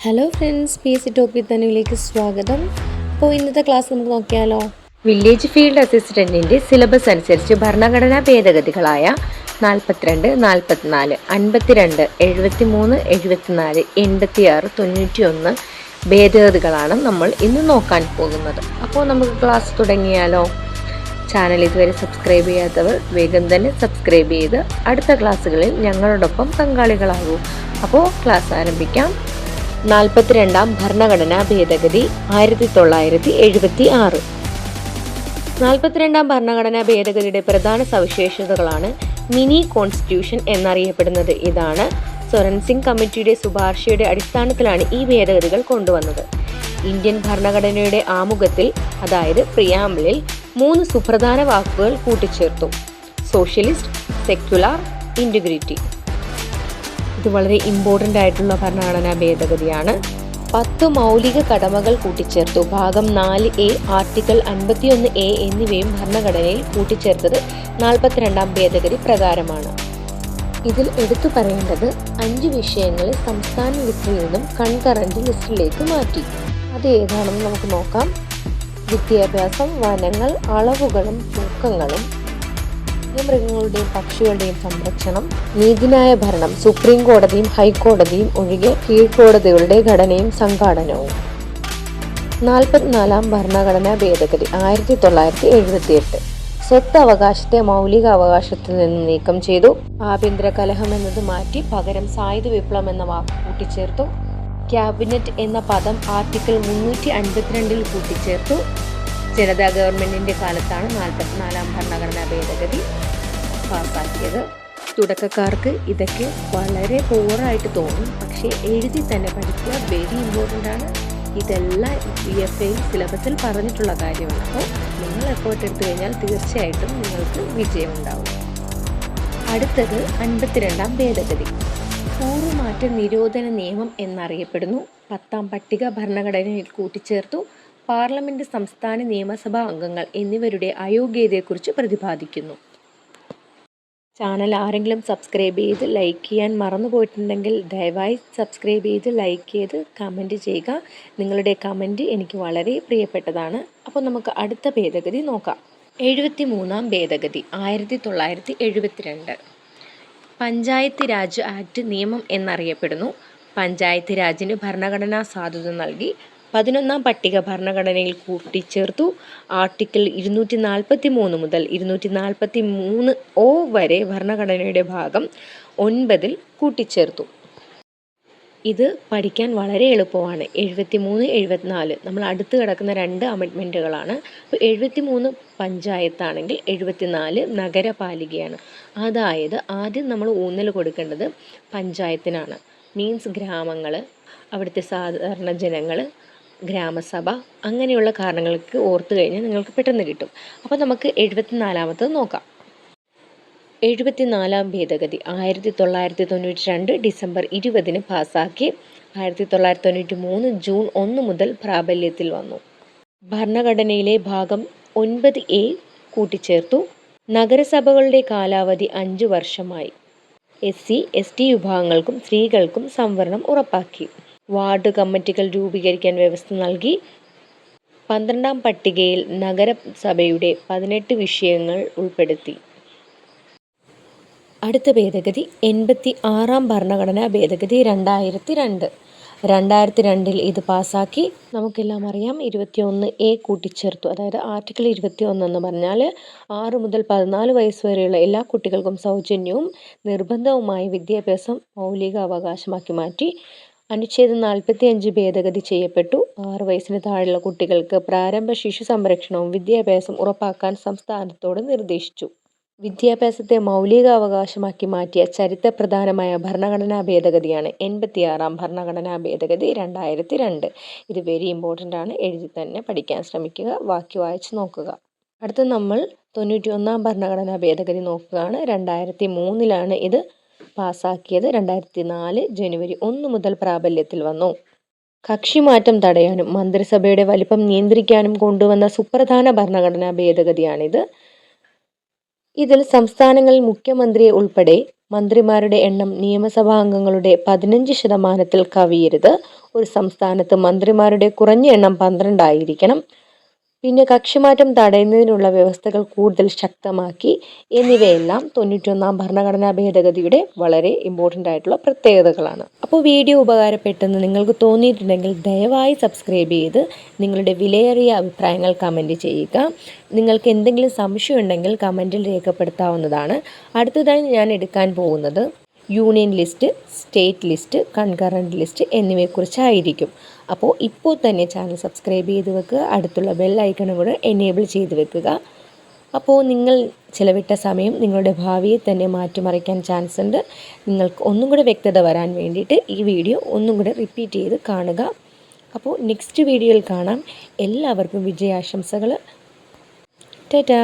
Hello friends, P S C topic തന്നിലേക്ക് സ്വാഗതം. അപ്പോൾ ഇന്നത്തെ ക്ലാസ് നമുക്ക് നോക്കിയാലോ. വില്ലേജ് ഫീൽഡ് അസിസ്റ്റന്റിന്റെ സിലബസ് അനുസരിച്ച് ഭരണഘടനാ ഭേദഗതികളായ 42, 44, 52, 73, 74, 86, 91 ഭേദഗതികളാണ് നമ്മൾ ഇന്ന് നോക്കാൻ പോകുന്നത്. അപ്പോൾ നമുക്ക് ക്ലാസ് തുടങ്ങിയാലോ. ചാനൽ ഇതുവരെ സബ്സ്ക്രൈബ് ചെയ്യാത്തവർ വേഗം തന്നെ സബ്സ്ക്രൈബ് ചെയ്ത് അടുത്ത ക്ലാസ്സുകളിൽ ഞങ്ങളോടൊപ്പം പങ്കാളികളാകൂ. അപ്പോൾ ക്ലാസ് ആരംഭിക്കാം. 42ാം ഭരണഘടനാ ഭേദഗതി 1976. 42ാം ഭരണഘടനാ ഭേദഗതിയുടെ പ്രധാന സവിശേഷതകളാണ് മിനി കോൺസ്റ്റിറ്റ്യൂഷൻ എന്നറിയപ്പെടുന്നത്. ഇതാണ് സ്വരൺ സിംഗ് കമ്മിറ്റിയുടെ ശുപാർശയുടെ അടിസ്ഥാനത്തിലാണ് ഈ ഭേദഗതികൾ കൊണ്ടുവന്നത്. ഇന്ത്യൻ ഭരണഘടനയുടെ ആമുഖത്തിൽ, അതായത് പ്രിയാമ്പിളിൽ 3 സുപ്രധാന വാക്കുകൾ കൂട്ടിച്ചേർത്തു: സോഷ്യലിസ്റ്റ്, സെക്യുലർ, ഇന്റഗ്രിറ്റി. ഇത് വളരെ ഇമ്പോർട്ടൻ്റ് ആയിട്ടുള്ള ഭരണഘടനാ ഭേദഗതിയാണ്. 10 മൗലിക കടമകൾ കൂട്ടിച്ചേർത്തു. ഭാഗം 4A, ആർട്ടിക്കിൾ 51A എന്നിവയും ഭരണഘടനയിൽ കൂട്ടിച്ചേർത്തത് 42ാം ഭേദഗതി പ്രകാരമാണ്. ഇതിൽ എടുത്തു പറയേണ്ടത് 5 വിഷയങ്ങളെ സംസ്ഥാന ലിസ്റ്റിൽ നിന്നും കൺകറന്റ് ലിസ്റ്റിലേക്ക് മാറ്റി. അത് ഏതാണെന്ന് നമുക്ക് നോക്കാം. വിദ്യാഭ്യാസം, വനങ്ങൾ, അളവുകളും തൂക്കങ്ങളും, മൃഗങ്ങളുടെയും പക്ഷികളുടെയും സംരക്ഷണം, നീതിന്യായ ഭരണം, സുപ്രീം കോടതിയും ഹൈക്കോടതിയും ഒഴികെ കീഴ്ക്കോടതികളുടെ ഘടനയും സംഘാടനവും. 44ാം ഭരണഘടനാ ഭേദഗതി 1978. സ്വത്ത് അവകാശത്തെ മൗലിക അവകാശത്തിൽ നിന്ന് നീക്കം ചെയ്തു. ആഭ്യന്തര കലഹം എന്നത് മാറ്റി പകരം സായുധ വിപ്ലവം എന്ന വാക്ക് കൂട്ടിച്ചേർത്തു. ക്യാബിനറ്റ് എന്ന പദം ആർട്ടിക്കിൾ 352 കൂട്ടിച്ചേർത്തു. ജനതാ ഗവൺമെന്റിന്റെ കാലത്താണ് 44ാം ഭരണഘടനാ ഭേദഗതി പാസാക്കിയത്. തുടക്കക്കാർക്ക് ഇതൊക്കെ വളരെ ബോറായിട്ട് തോന്നും, പക്ഷേ എഴുതി തന്നെ പഠിക്കുക, വെരി ഇമ്പോർട്ടൻ്റ് ആണ്. ഇതെല്ലാം PFA സിലബസിൽ പറഞ്ഞിട്ടുള്ള കാര്യമാണ്. അപ്പോൾ നിങ്ങൾ എഫേർട്ട് എടുത്തു കഴിഞ്ഞാൽ തീർച്ചയായിട്ടും നിങ്ങൾക്ക് വിജയമുണ്ടാവും. അടുത്തത് 52ാം ഭേദഗതി. കൂറുമാറ്റ നിരോധന നിയമം എന്നറിയപ്പെടുന്നു. 10ാം പട്ടിക ഭരണഘടനയിൽ കൂട്ടിച്ചേർത്തു. പാർലമെന്റ്, സംസ്ഥാന നിയമസഭാ അംഗങ്ങൾ എന്നിവരുടെ അയോഗ്യതയെക്കുറിച്ച് പ്രതിപാദിക്കുന്നു. ചാനൽ ആരെങ്കിലും സബ്സ്ക്രൈബ് ചെയ്ത് ലൈക്ക് ചെയ്യാൻ മറന്നു പോയിട്ടുണ്ടെങ്കിൽ ദയവായി സബ്സ്ക്രൈബ് ചെയ്ത് ലൈക്ക് ചെയ്ത് കമൻറ്റ് ചെയ്യുക. നിങ്ങളുടെ കമൻറ്റ് എനിക്ക് വളരെ പ്രിയപ്പെട്ടതാണ്. അപ്പോൾ നമുക്ക് അടുത്ത ഭേദഗതി നോക്കാം. 73ാം ഭേദഗതി 1972. പഞ്ചായത്ത് രാജ് ആക്ട് നിയമം എന്നറിയപ്പെടുന്നു. പഞ്ചായത്ത് രാജിന് ഭരണഘടനാ സാധുത നൽകി. 11ാം പട്ടിക ഭരണഘടനയിൽ കൂട്ടിച്ചേർത്തു. ആർട്ടിക്കിൾ 243 മുതൽ 243O വരെ ഭരണഘടനയുടെ ഭാഗം 9 കൂട്ടിച്ചേർത്തു. ഇത് പഠിക്കാൻ വളരെ എളുപ്പമാണ്. 73, 74 നമ്മൾ അടുത്ത് കിടക്കുന്ന 2 അമെൻഡ്മെൻറ്റുകളാണ്. അപ്പോൾ 73 പഞ്ചായത്താണെങ്കിൽ 74 നഗരപാലികയാണ്. അതായത് ആദ്യം നമ്മൾ ഊന്നൽ കൊടുക്കേണ്ടത് പഞ്ചായത്തിനാണ്. മീൻസ് ഗ്രാമങ്ങൾ, അവിടുത്തെ സാധാരണ ജനങ്ങൾ, ഗ്രാമസഭ, അങ്ങനെയുള്ള കാരണങ്ങൾക്ക് ഓർത്തു കഴിഞ്ഞാൽ നിങ്ങൾക്ക് പെട്ടെന്ന് കിട്ടും. അപ്പോൾ നമുക്ക് 74ാമത്തത് നോക്കാം. 74ാം ഭേദഗതി 1992 ഡിസംബർ 20 പാസാക്കി. 1993 ജൂൺ 1 മുതൽ പ്രാബല്യത്തിൽ വന്നു. ഭരണഘടനയിലെ ഭാഗം 9A കൂട്ടിച്ചേർത്തു. നഗരസഭകളുടെ കാലാവധി 5 വർഷമായി. SC, ST വിഭാഗങ്ങൾക്കും സ്ത്രീകൾക്കും സംവരണം ഉറപ്പാക്കി. വാർഡ് കമ്മിറ്റികൾ രൂപീകരിക്കാൻ വ്യവസ്ഥ നൽകി. 12ാം പട്ടികയിൽ നഗരസഭയുടെ 18 വിഷയങ്ങൾ ഉൾപ്പെടുത്തി. അടുത്ത ഭേദഗതി 86ാം ഭരണഘടനാ ഭേദഗതി 2002. 2002 ഇത് പാസാക്കി. നമുക്കെല്ലാം അറിയാം, 21A കൂട്ടിച്ചേർത്തു. അതായത് ആർട്ടിക്കിൾ 21 എന്ന് പറഞ്ഞാൽ 6 മുതൽ 14 വയസ്സ് വരെയുള്ള എല്ലാ കുട്ടികൾക്കും സൗജന്യവും നിർബന്ധവുമായ വിദ്യാഭ്യാസം മൗലിക അവകാശമാക്കി മാറ്റി. അനുച്ഛേദം 45 ഭേദഗതി ചെയ്യപ്പെട്ടു. 6 വയസ്സിന് താഴെയുള്ള കുട്ടികൾക്ക് പ്രാരംഭ ശിശു സംരക്ഷണവും വിദ്യാഭ്യാസം ഉറപ്പാക്കാൻ സംസ്ഥാനത്തോട് നിർദ്ദേശിച്ചു. വിദ്യാഭ്യാസത്തെ മൗലിക അവകാശമാക്കി മാറ്റിയ ചരിത്രപ്രധാനമായ ഭരണഘടനാ ഭേദഗതിയാണ് 86ാം ഭരണഘടനാ ഭേദഗതി 2002. ഇത് വെരി ഇമ്പോർട്ടൻ്റ് ആണ്. എഴുതി തന്നെ പഠിക്കാൻ ശ്രമിക്കുക, ബാക്കി വായിച്ച് നോക്കുക. അടുത്ത നമ്മൾ 91ാം ഭരണഘടനാ ഭേദഗതി നോക്കുകയാണ്. 2003 ഇത് പാസാക്കിയത്. 2004 ജനുവരി 1 മുതൽ പ്രാബല്യത്തിൽ വന്നു. കക്ഷിമാറ്റം തടയാനും മന്ത്രിസഭയുടെ വലിപ്പം നിയന്ത്രിക്കാനും കൊണ്ടുവന്ന സുപ്രധാന ഭരണഘടനാ ഭേദഗതിയാണിത്. ഇതിൽ സംസ്ഥാനങ്ങളിൽ മുഖ്യമന്ത്രിയെ ഉൾപ്പെടെ മന്ത്രിമാരുടെ എണ്ണം നിയമസഭാ അംഗങ്ങളുടെ 15% കവിയരുത്. ഒരു സംസ്ഥാനത്ത് മന്ത്രിമാരുടെ കുറഞ്ഞ എണ്ണം 12 ആയിരിക്കണം. പിന്നെ കക്ഷിമാറ്റം തടയുന്നതിനുള്ള വ്യവസ്ഥകൾ കൂടുതൽ ശക്തമാക്കി എന്നിവയെല്ലാം 91-ാം ഭരണഘടനാ ഭേദഗതിയുടെ വളരെ ഇമ്പോർട്ടൻ്റ് ആയിട്ടുള്ള പ്രത്യേകതകളാണ്. അപ്പോൾ വീഡിയോ ഉപകാരപ്പെട്ടെന്ന് നിങ്ങൾക്ക് തോന്നിയിട്ടുണ്ടെങ്കിൽ ദയവായി സബ്സ്ക്രൈബ് ചെയ്ത് നിങ്ങളുടെ വിലയേറിയ അഭിപ്രായങ്ങൾ കമൻറ്റ് ചെയ്യുക. നിങ്ങൾക്ക് എന്തെങ്കിലും സംശയം ഉണ്ടെങ്കിൽ കമൻറ്റിൽ രേഖപ്പെടുത്താവുന്നതാണ്. അടുത്തതായി ഞാൻ എടുക്കാൻ പോകുന്നത് union list, state list, concurrent list എന്നിവയെക്കുറിച്ചായിരിക്കും. അപ്പോൾ ഇപ്പോൾ തന്നെ ചാനൽ സബ്സ്ക്രൈബ് ചെയ്ത് വെക്കുക. അടുത്തുള്ള ബെൽ ഐക്കണും കൂടെ എനേബിൾ ചെയ്ത് വെക്കുക. അപ്പോൾ നിങ്ങൾ ചിലവിട്ട സമയം നിങ്ങളുടെ ഭാവിയെ തന്നെ മാറ്റിമറിക്കാൻ ചാൻസ് ഉണ്ട്. നിങ്ങൾക്ക് ഒന്നും കൂടെ വ്യക്തത വരാൻ വേണ്ടിയിട്ട് ഈ വീഡിയോ ഒന്നും കൂടെ റിപ്പീറ്റ് ചെയ്ത് കാണുക. അപ്പോൾ നെക്സ്റ്റ് വീഡിയോയിൽ കാണാം. എല്ലാവർക്കും വിജയാശംസകൾ. ടാറ്റാ.